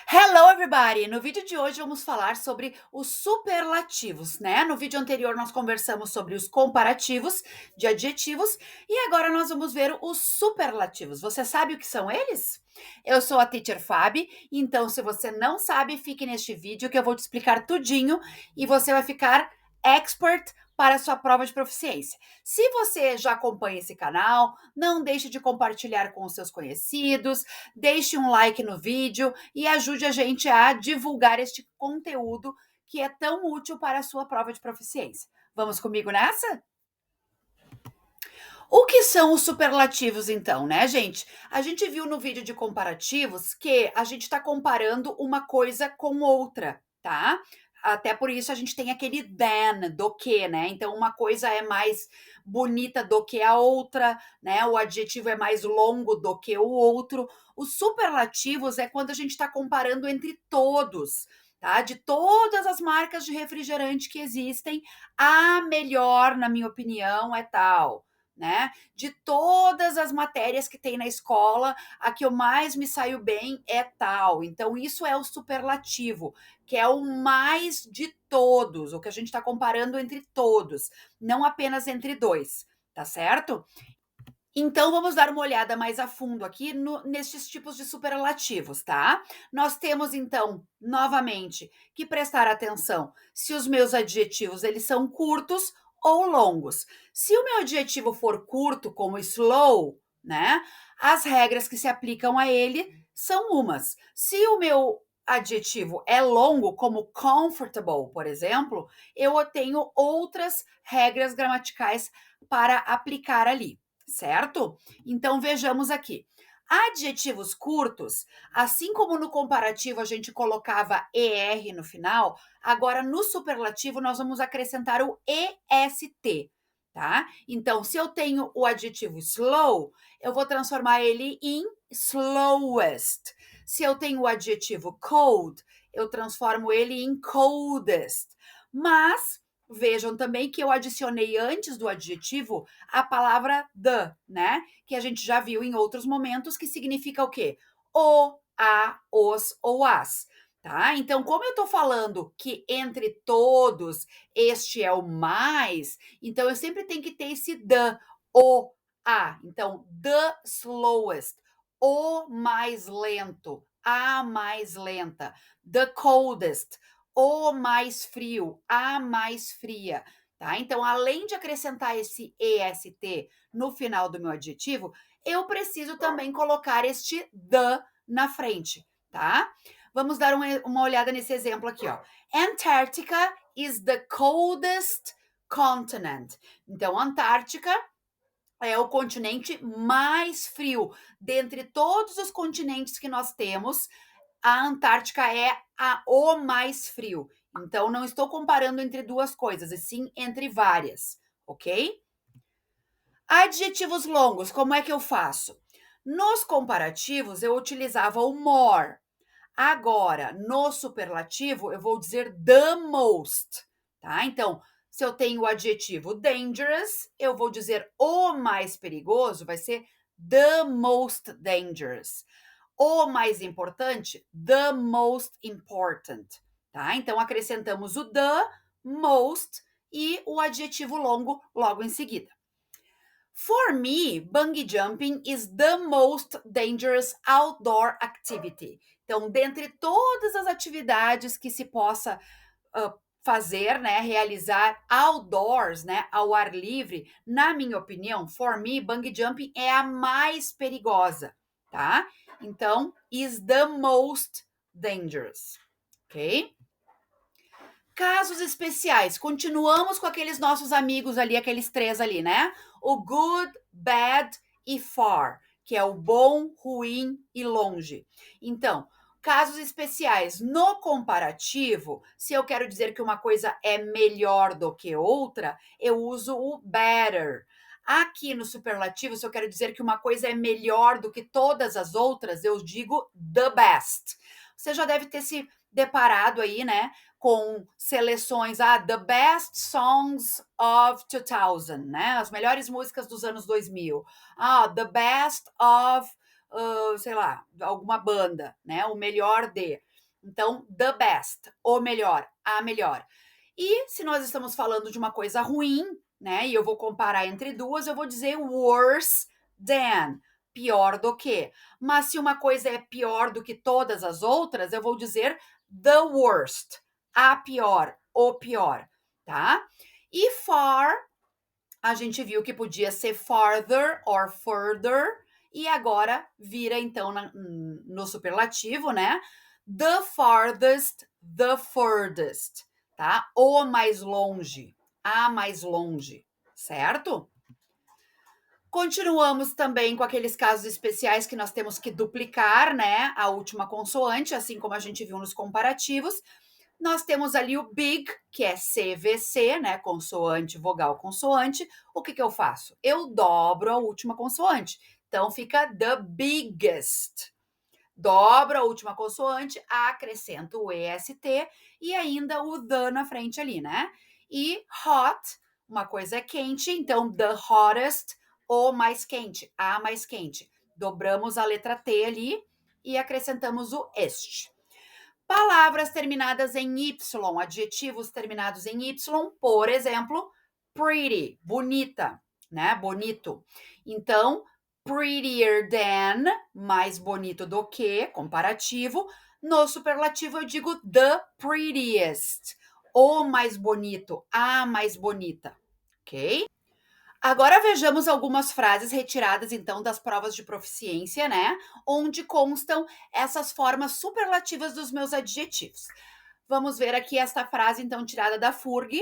Hello everybody! No vídeo de hoje vamos falar sobre os superlativos, né? No vídeo anterior nós conversamos sobre os comparativos de adjetivos e agora nós vamos ver os superlativos. Você sabe o que são eles? Eu sou a Teacher Fabi, então se você não sabe, fique neste vídeo que eu vou te explicar tudinho e você vai ficar expert para a sua prova de proficiência. Se você já acompanha esse canal, não deixe de compartilhar com os seus conhecidos, deixe um like no vídeo e ajude a gente a divulgar este conteúdo que é tão útil para a sua prova de proficiência. Vamos comigo nessa? O que são os superlativos, então, né, gente? A gente viu no vídeo de comparativos que a gente está comparando uma coisa com outra, tá? Até por isso a gente tem aquele than, do que, né? Então, uma coisa é mais bonita do que a outra, né? O adjetivo é mais longo do que o outro. Os superlativos é quando a gente está comparando entre todos, tá? De todas as marcas de refrigerante que existem, a melhor, na minha opinião, é tal, né? De todas as matérias que tem na escola, a que eu mais me saio bem é tal. Então, isso é o superlativo, que é o mais de todos, o que a gente está comparando entre todos, não apenas entre dois, tá certo? Então, vamos dar uma olhada mais a fundo aqui nestes tipos de superlativos, tá? Nós temos, então, novamente, que prestar atenção se os meus adjetivos eles são curtos ou longos. Se o meu adjetivo for curto, como slow, né? As regras que se aplicam a ele são umas. Se o meu adjetivo é longo, como comfortable, por exemplo, eu tenho outras regras gramaticais para aplicar ali, certo? Então vejamos aqui. Adjetivos curtos, assim como no comparativo a gente colocava ER no final, agora no superlativo nós vamos acrescentar o EST, tá? Então, se eu tenho o adjetivo slow, eu vou transformar ele em slowest. Se eu tenho o adjetivo cold, eu transformo ele em coldest. Mas vejam também que eu adicionei antes do adjetivo a palavra the, né? Que a gente já viu em outros momentos, que significa o quê? O, a, os ou as. Tá? Então, como eu tô falando que entre todos este é o mais, então eu sempre tenho que ter esse the, o, a. Então, the slowest, o mais lento, a mais lenta, the coldest, o mais frio, a mais fria, tá? Então, além de acrescentar esse EST no final do meu adjetivo, eu preciso também colocar este the na frente, tá? Vamos dar uma olhada nesse exemplo aqui, ó. Antarctica is the coldest continent. Então, Antártica é o continente mais frio. Dentre todos os continentes que nós temos, a Antártica é o mais frio. Então, não estou comparando entre duas coisas, e sim entre várias, ok? Adjetivos longos, como é que eu faço? Nos comparativos, eu utilizava o more. Agora, no superlativo, eu vou dizer the most, tá? Então, se eu tenho o adjetivo dangerous, eu vou dizer o mais perigoso, vai ser the most dangerous. O mais importante, the most important, tá? Então, acrescentamos o the, most e o adjetivo longo logo em seguida. For me, bungee jumping is the most dangerous outdoor activity. Então, dentre todas as atividades que se possa fazer, né, realizar outdoors, né, ao ar livre, na minha opinião, for me, bungee jumping é a mais perigosa, tá? Então, is the most dangerous, ok? Casos especiais. Continuamos com aqueles nossos amigos ali, aqueles três ali, né? O good, bad e far, que é o bom, ruim e longe. Então, casos especiais. No comparativo, se eu quero dizer que uma coisa é melhor do que outra, eu uso o better. Aqui no superlativo, se eu quero dizer que uma coisa é melhor do que todas as outras, eu digo the best. Você já deve ter se deparado aí, né, com seleções, the best songs of 2000, né? As melhores músicas dos anos 2000. The best of, sei lá, alguma banda, né? O melhor de. Então, the best, o melhor, a melhor. E se nós estamos falando de uma coisa ruim, né, e eu vou comparar entre duas, eu vou dizer worse than, pior do que. Mas se uma coisa é pior do que todas as outras, eu vou dizer the worst, a pior, o pior, tá? E far, a gente viu que podia ser farther or further, e agora vira então no superlativo, né? The farthest, the furthest, tá? O mais longe, a mais longe, certo? Continuamos também com aqueles casos especiais que nós temos que duplicar, né? A última consoante, assim como a gente viu nos comparativos. Nós temos ali o big, que é CVC, né? Consoante, vogal, consoante. O que eu faço? Eu dobro a última consoante. Então fica the biggest. Dobro a última consoante, acrescento o EST e ainda o the na frente ali, né? E hot, uma coisa é quente, então the hottest, o mais quente, a mais quente. Dobramos a letra T ali e acrescentamos o est. Palavras terminadas em Y, adjetivos terminados em Y, por exemplo, pretty, bonita, né? Bonito. Então, prettier than, mais bonito do que, comparativo. No superlativo eu digo the prettiest, o mais bonito, a mais bonita, ok? Agora vejamos algumas frases retiradas então das provas de proficiência, né? Onde constam essas formas superlativas dos meus adjetivos. Vamos ver aqui esta frase então tirada da FURG.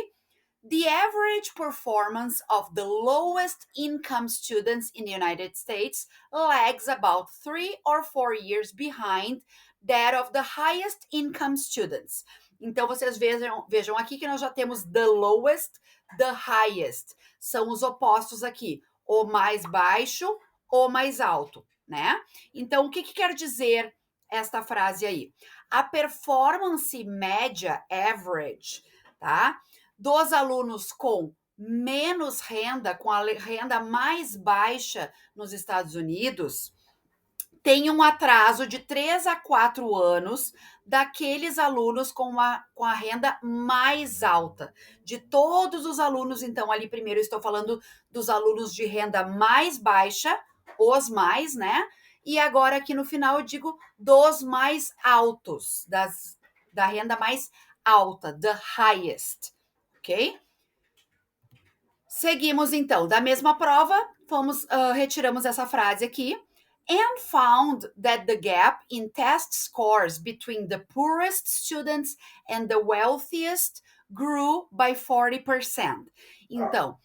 The average performance of the lowest income students in the United States lags about 3 or 4 years behind that of the highest income students. Então vocês vejam aqui que nós já temos the lowest, the highest. São os opostos aqui, o mais baixo, o mais alto, né? Então o que quer dizer esta frase aí? A performance média, average, tá? Dos alunos com menos renda, com a renda mais baixa nos Estados Unidos, tem um atraso de 3 a 4 anos daqueles alunos com a renda mais alta. De todos os alunos, então, ali primeiro estou falando dos alunos de renda mais baixa, os mais, né? E agora aqui no final eu digo dos mais altos, da renda mais alta, the highest, ok? Seguimos então, da mesma prova, retiramos essa frase aqui. And found that the gap in test scores between the poorest students and the wealthiest grew by 40%. Então,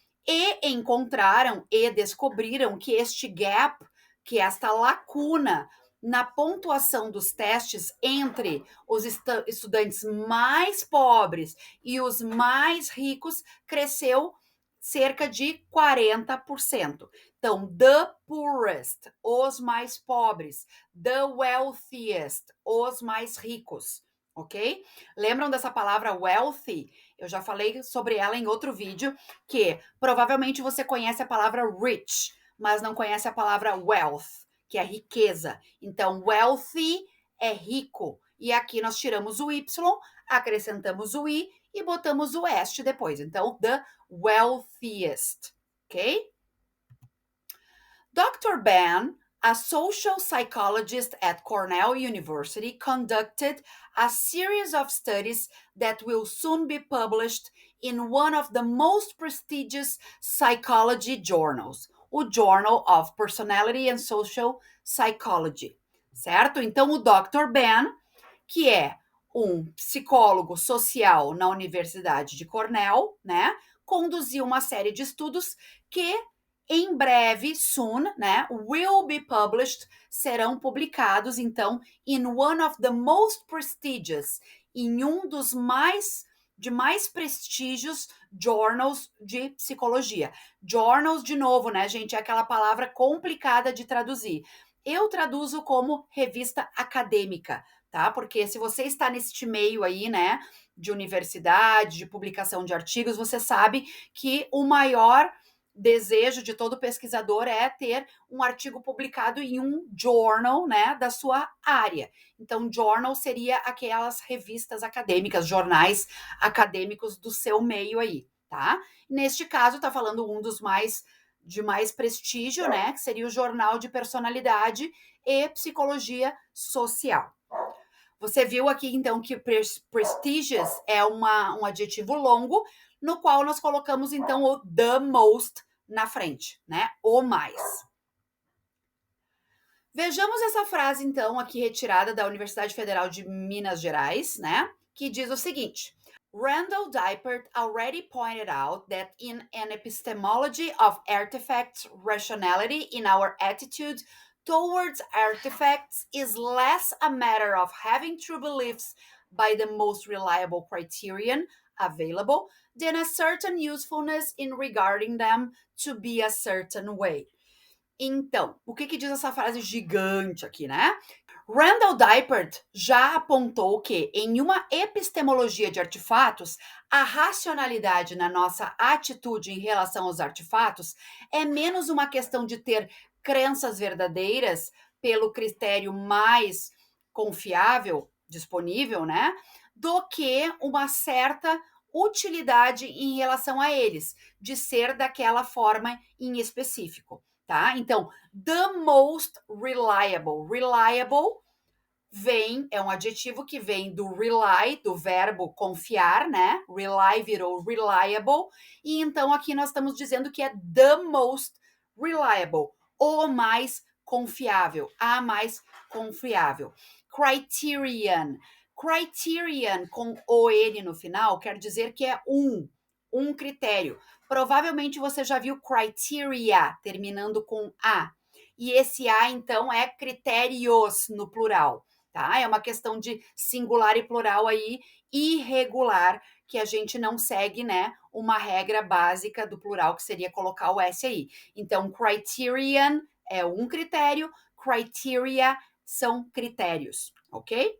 descobriram que este gap, que esta lacuna na pontuação dos testes entre os estudantes mais pobres e os mais ricos cresceu cerca de 40%. Então, the poorest, os mais pobres, the wealthiest, os mais ricos, ok? Lembram dessa palavra wealthy? Eu já falei sobre ela em outro vídeo, que provavelmente você conhece a palavra rich, mas não conhece a palavra wealth, que é riqueza. Então, wealthy é rico. E aqui nós tiramos o Y, acrescentamos o I e botamos o est depois. Então, the wealthiest, ok? Dr. Ben, a social psychologist at Cornell University, conducted a series of studies that will soon be published in one of the most prestigious psychology journals, o Journal of Personality and Social Psychology, certo? Então, o Dr. Ben, que é um psicólogo social na Universidade de Cornell, né, conduziu uma série de estudos que em breve, soon, né, will be published, serão publicados, então, in one of the most prestigious, em um dos mais prestígios journals de psicologia. Journals, de novo, né, gente, é aquela palavra complicada de traduzir. Eu traduzo como revista acadêmica, tá? Porque se você está neste meio aí, né, de universidade, de publicação de artigos, você sabe que o maior desejo de todo pesquisador é ter um artigo publicado em um journal, né, da sua área. Então, journal seria aquelas revistas acadêmicas, jornais acadêmicos do seu meio aí, tá? Neste caso, tá falando um dos de mais prestígio, né, que seria o Jornal de Personalidade e Psicologia Social. Você viu aqui, então, que prestigious é um adjetivo longo, no qual nós colocamos, então, o the most na frente, né? O mais. Vejamos essa frase, então, aqui retirada da Universidade Federal de Minas Gerais, né? Que diz o seguinte: Randall Dipert already pointed out that in an epistemology of artifacts, rationality in our attitude towards artifacts is less a matter of having true beliefs by the most reliable criterion available than a certain usefulness in regarding them to be a certain way. Então, o que diz essa frase gigante aqui, né? Randall Dipert já apontou que, em uma epistemologia de artefatos, a racionalidade na nossa atitude em relação aos artefatos é menos uma questão de ter crenças verdadeiras pelo critério mais confiável, disponível, né? Do que uma certa utilidade em relação a eles, de ser daquela forma em específico. Tá? Então, the most reliable. Reliable é um adjetivo que vem do rely, do verbo confiar, né? Rely virou reliable. E então aqui nós estamos dizendo que é the most reliable, o mais confiável, a mais confiável. Criterion. Criterion com ON no final quer dizer que é um critério. Provavelmente você já viu criteria terminando com A. E esse A, então, é critérios no plural, tá? É uma questão de singular e plural aí, irregular, que a gente não segue, né, uma regra básica do plural, que seria colocar o S aí. Então, criterion é um critério, criteria são critérios, ok?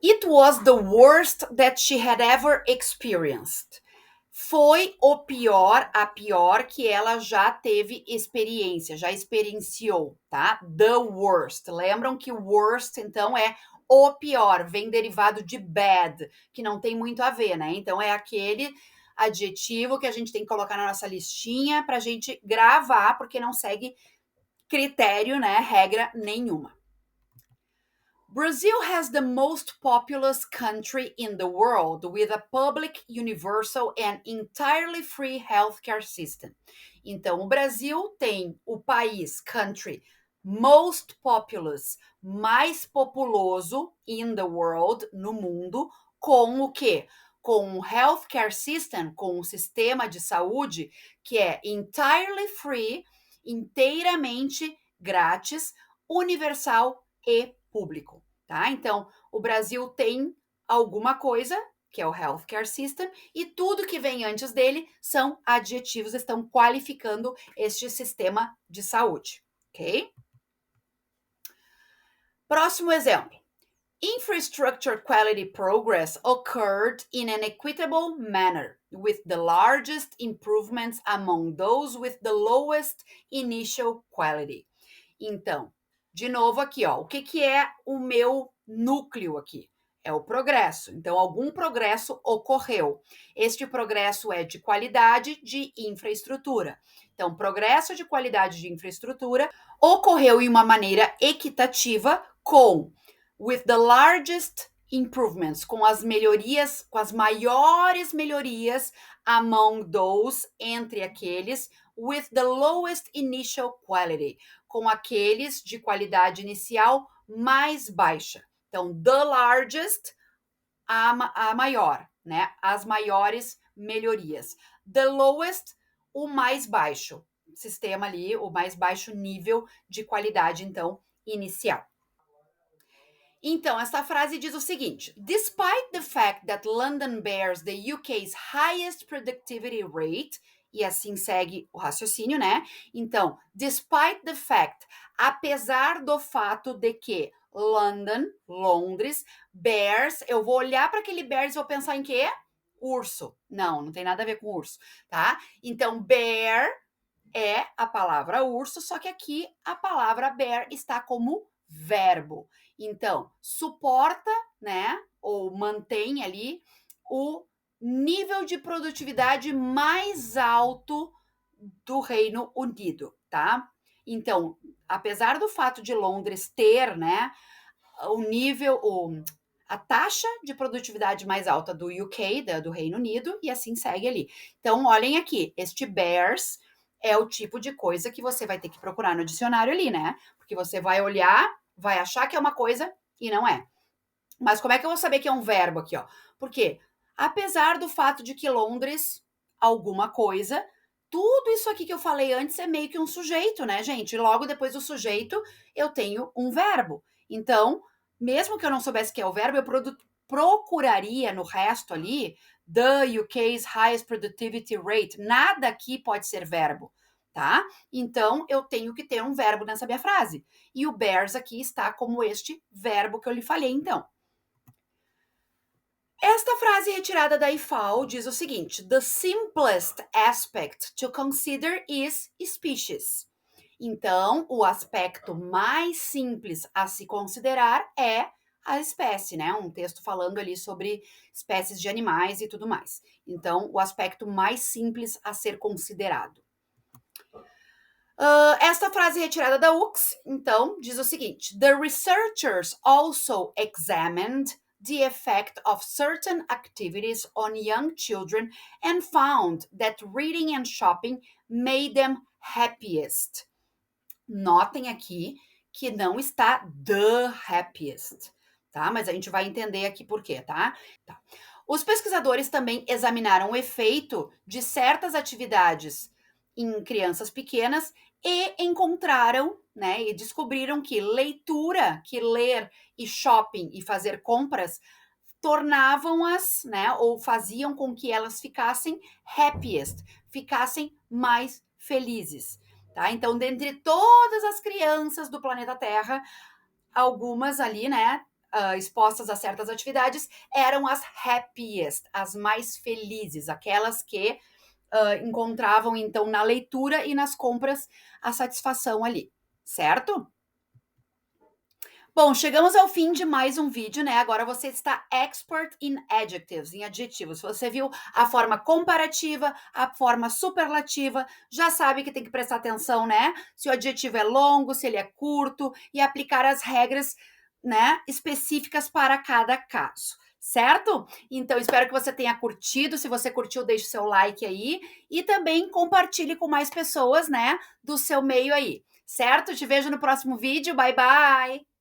It was the worst that she had ever experienced. Foi a pior que ela já teve experiência, já experienciou, tá? The worst. Lembram que worst, então, é o pior, vem derivado de bad, que não tem muito a ver, né? Então, é aquele adjetivo que a gente tem que colocar na nossa listinha para a gente gravar, porque não segue critério, né? Regra nenhuma. Brazil has the most populous country in the world with a public, universal and entirely free healthcare system. Então, o Brasil tem o país, country, most populous, mais populoso in the world, no mundo, com o quê? Com o healthcare system, com o sistema de saúde que é entirely free, inteiramente grátis, universal e público, tá? Então, o Brasil tem alguma coisa, que é o Healthcare System, e tudo que vem antes dele são adjetivos, estão qualificando este sistema de saúde, ok? Próximo exemplo. Infrastructure quality progress occurred in an equitable manner, with the largest improvements among those with the lowest initial quality. Então, de novo aqui, ó, o que é o meu núcleo aqui? É o progresso. Então, algum progresso ocorreu. Este progresso é de qualidade de infraestrutura. Então, progresso de qualidade de infraestrutura ocorreu em uma maneira equitativa with the largest improvements, com as melhorias, com as maiores melhorias among those, entre aqueles, with the lowest initial quality, com aqueles de qualidade inicial mais baixa. Então, the largest, a maior, né? As maiores melhorias. The lowest, o mais baixo. Sistema ali, o mais baixo nível de qualidade, então, inicial. Então, essa frase diz o seguinte: Despite the fact that London bears the UK's highest productivity rate, e assim segue o raciocínio, né? Então, despite the fact, apesar do fato de que London, Londres, bears, eu vou olhar para aquele bears e vou pensar em quê? Urso. Não tem nada a ver com urso, tá? Então, bear, é a palavra urso, só que aqui a palavra bear está como verbo. Então, suporta, né, ou mantém ali o nível de produtividade mais alto do Reino Unido, tá? Então, apesar do fato de Londres ter, né, o nível, a taxa de produtividade mais alta do UK, do Reino Unido, e assim segue ali. Então, olhem aqui, este bears é o tipo de coisa que você vai ter que procurar no dicionário ali, né? Porque você vai olhar, vai achar que é uma coisa e não é. Mas como é que eu vou saber que é um verbo aqui, ó? Porque, apesar do fato de que Londres, alguma coisa, tudo isso aqui que eu falei antes é meio que um sujeito, né, gente? Logo depois do sujeito, eu tenho um verbo. Então, mesmo que eu não soubesse que é o verbo, eu procuraria no resto ali, the UK's highest productivity rate. Nada aqui pode ser verbo, tá? Então, eu tenho que ter um verbo nessa minha frase. E o bears aqui está como este verbo que eu lhe falei, então. Esta frase retirada da IFAL diz o seguinte: The simplest aspect to consider is species. Então, o aspecto mais simples a se considerar é a espécie, né? Um texto falando ali sobre espécies de animais e tudo mais. Então, o aspecto mais simples a ser considerado. Esta frase retirada da UX, então, diz o seguinte: The researchers also examined the effect of certain activities on young children and found that reading and shopping made them happiest. Notem aqui que não está the happiest, tá? Mas a gente vai entender aqui por quê, tá? Os pesquisadores também examinaram o efeito de certas atividades em crianças pequenas e encontraram, né, e descobriram que leitura, que ler e shopping e fazer compras tornavam-as, né, ou faziam com que elas ficassem happiest, ficassem mais felizes, tá? Então, dentre todas as crianças do planeta Terra, algumas ali, né, expostas a certas atividades, eram as happiest, as mais felizes, aquelas que encontravam, então, na leitura e nas compras a satisfação ali, certo? Bom, chegamos ao fim de mais um vídeo, né? Agora você está expert in adjectives, em adjetivos. Você viu a forma comparativa, a forma superlativa, já sabe que tem que prestar atenção, né? Se o adjetivo é longo, se ele é curto, e aplicar as regras, né, específicas para cada caso. Certo? Então, espero que você tenha curtido. Se você curtiu, deixe seu like aí e também compartilhe com mais pessoas, né, do seu meio aí. Certo? Te vejo no próximo vídeo. Bye, bye!